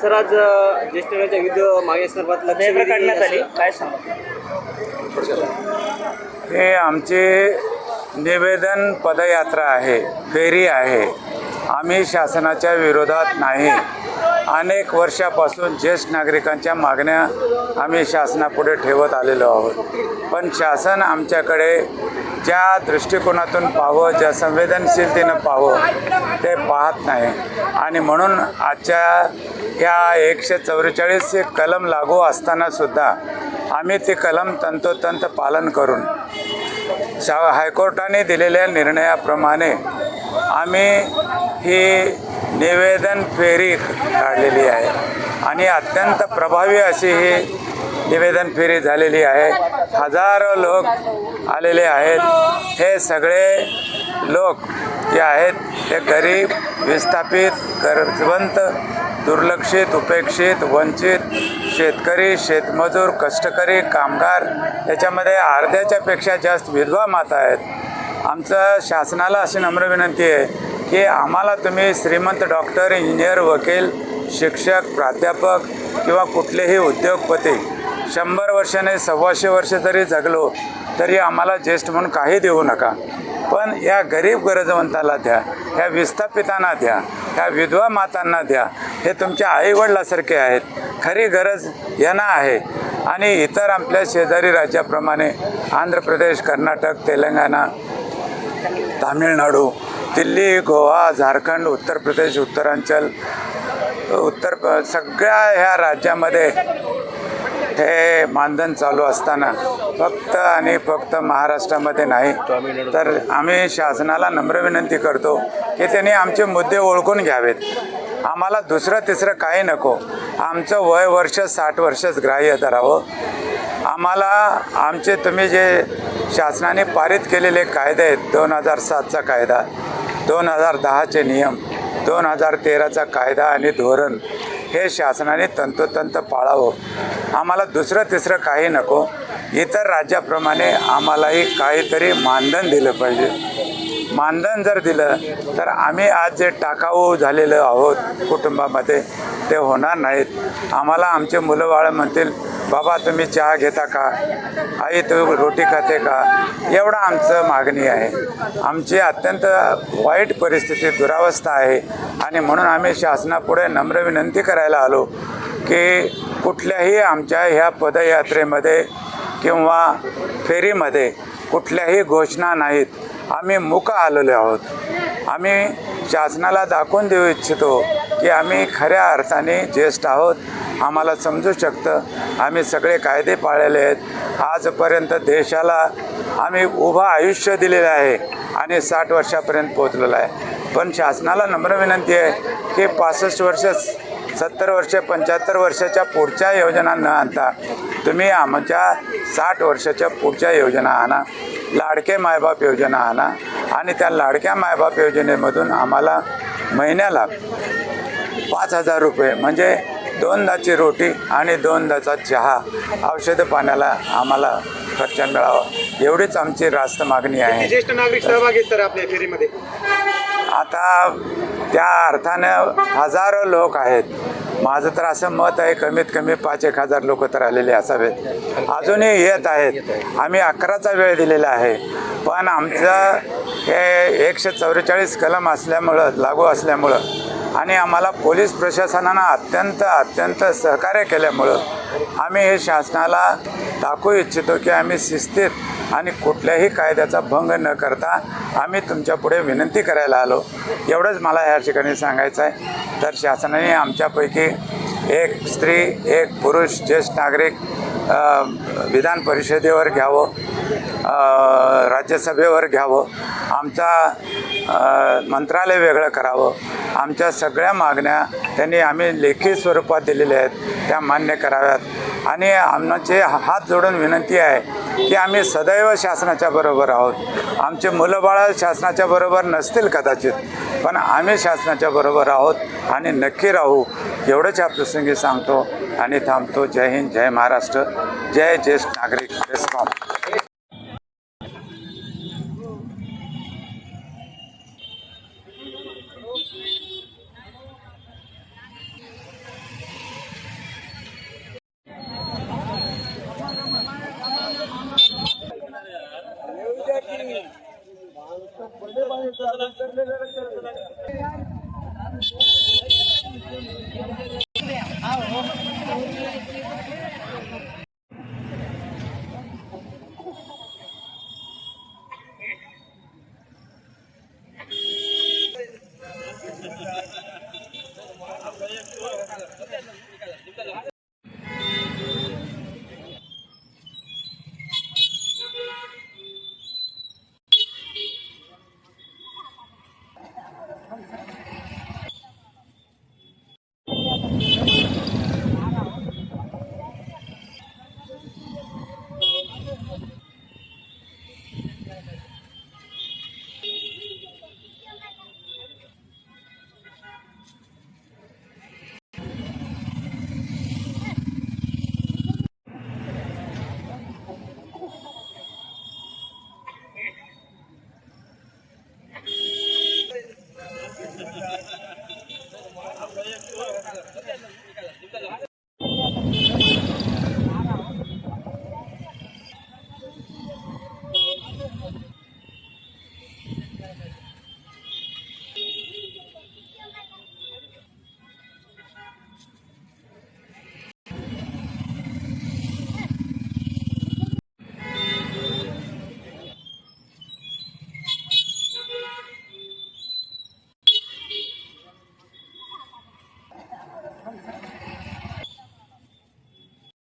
Sir आज ज्येष्ठ नागरिकांच्या विविध मागण्यांसंदर्भात लक्षवेधी काढण्यात आली, काय सांगा? हे आमचे निवेदन पदयात्रा आहे, फेरी आहे. आम्ही शासनाच्या विरोधात नाही. अनेक वर्षापासून ज्येष्ठ नागरिकांच्या मागण्या आम्ही शासनापुढे ठेवत आलेलो आहोत. पण शासन आमच्याकडे ज्या दृष्टिकोनातून पाहावं, ज्या संवेदनशीलतेनं पाहावं ते पाहत नाही. आणि म्हणून आजच्या या 144 कलम लागू असतानासुद्धा आम्ही ते कलम तंतोतंत पालन करून हायकोर्टाने दिलेल्या निर्णयाप्रमाणे आम्ही ही निवेदन फेरी काढलेली आहे आणि अत्यंत प्रभावी अशी ही निवेदन फेरी झालेली आहे. हजारो लोक आलेले आहेत. हे सगळे लोक जे आहेत ते गरीब, विस्थापित, गरजवंत, दुर्लक्षित, उपेक्षित, वंचित, शेतकरी, शेतमजूर, कष्टकरी, कामगार, याच्यामध्ये अर्ध्याच्यापेक्षा जास्त विधवा माता आहेत. आमचं शासनाला अशी नम्र विनंती आहे की आम्हाला तुम्ही श्रीमंत डॉक्टर, इंजिनियर, वकील, शिक्षक, प्राध्यापक किंवा कुठलेही उद्योगपती 100 वर्षाने 125 वर्ष जरी जगलो तरी आम्हाला ज्येष्ठ म्हणून काही देऊ नका. पण या गरीब गरजवंताला द्या, ह्या विस्थापितांना द्या, ह्या विधवा मातांना द्या. हे तुमच्या आईवडिलासारखे आहेत. खरी गरज यांना आहे. आणि इतर आपल्या शेजारी राज्याप्रमाणे आंध्र प्रदेश, कर्नाटक, तेलंगणा, तामिळनाडू, दिल्ली, गोवा, झारखंड, उत्तर प्रदेश, उत्तरांचल, सगळ्या ह्या राज्यामध्ये हे मानधन चालू असताना फक्त आणि फक्त महाराष्ट्रामध्ये नाही. तर आम्ही शासनाला नम्र विनंती करतो की त्यांनी आमचे मुद्दे ओळखून घ्यावेत. आम्हाला दुसरं तिसरं काही नको. आमचं वय वर्ष 60 वर्षच ग्राह्य धरावं. आम्हाला आमचे तुम्ही जे शासनाने पारित केलेले कायदे आहेत, 2007चा कायदा, 2010चे नियम, 2013चा कायदा आणि धोरण, हे शासनाने तंतोतंत पाळावं. आम्हाला दुसरं तिसरं काही नको. इतर राज्याप्रमाणे आम्हालाही काहीतरी मानधन दिलं पाहिजे. मानधन जर दिलं तर आम्ही आज जे टाकाऊ झालेलं आहोत कुटुंबामध्ये ते होणार नाहीत. आम्हाला आमचे मुलं बाळं म्हणतील, बाबा तुम्ही चहा घेता का, आई तू रोटी खाते का, एवढं आमचं मागणी आहे. आमची अत्यंत वाईट परिस्थिती, दुरावस्था आहे. आणि म्हणून आम्ही शासनापुढे नम्र विनंती करायला आलो की कुठल्याही आमच्या ह्या पदयात्रेमध्ये किंवा फेरीमध्ये कुठल्याही घोषणा नाहीत. आम्ही मूक आलेलो आहोत. आम्ही शासनाला दाखवून देऊ इच्छितो की आम्ही खऱ्या अर्थाने ज्येष्ठ आहोत. आम्हाला समजू शकतं. आम्ही सगळे कायदे पाळलेले आहेत. आजपर्यंत देशाला आम्ही उभं आयुष्य दिलेलं आहे आणि 60 वर्षापर्यंत पोहोचलेलं आहे. पण शासनाला नम्र विनंती आहे की 65 वर्ष, 70 वर्ष, 75 वर्षाच्या पुढच्या योजना न आणता तुम्ही आमच्या 60 वर्षाच्या पुढच्या योजना आणा. लाडके मायबाप योजना आणा. आणि त्या लाडक्या मायबाप योजनेमधून आम्हाला महिन्याला 5,000 रुपये म्हणजे 2दाची रोटी आणि 2दाचा चहा, औषध पाण्याला आम्हाला खर्च मिळावा, एवढीच आमची रास्त मागणी आहे. ज्येष्ठ नागरिक सहभागी सर आपल्या फेरीमध्ये आता त्या अर्थानं हजारो लोक आहेत. माझं तर असं मत आहे कमीत कमी 5-1,000 लोक तर आलेले असावेत. अजूनही येत आहेत. आम्ही 11चा वेळ दिलेला आहे. पण आमचं हे 144 कलम असल्यामुळं, लागू असल्यामुळं, आणि आम्हाला पोलीस प्रशासनानं अत्यंत सहकार्य केल्यामुळं आम्ही हे शासनाला दाखवू इच्छितो की आम्ही शिस्तीत आणि कुठल्याही कायद्याचा भंग न करता आम्ही तुमच्यापुढे विनंती करायला आलो. एवढंच मला या ठिकाणी सांगायचं आहे. तर शासनाने आमच्यापैकी एक स्त्री, एक पुरुष ज्येष्ठ नागरिक विधान परिषदेवर घ्यावं, राज्यसभेवर घ्यावं, आमचा मंत्रालय वेगळं करावं. आमच्या सगळ्या मागण्या त्यांनी आम्ही लेखी स्वरूपात दिलेल्या आहेत, त्या मान्य कराव्यात. आणि आमचे हात जोडून विनंती आहे की आम्ही सदैव शासनाच्या बरोबर आहोत. आमचे मुलं बाळं शासनाच्या बरोबर नसतील कदाचित, पण आम्ही शासनाच्या बरोबर आहोत आणि नक्की राहू. एवढंच या प्रसंगी सांगतो आणि थांबतो. जय हिंद, जय महाराष्ट्र, जय ज्येष्ठ नागरिक बेस्कॉम.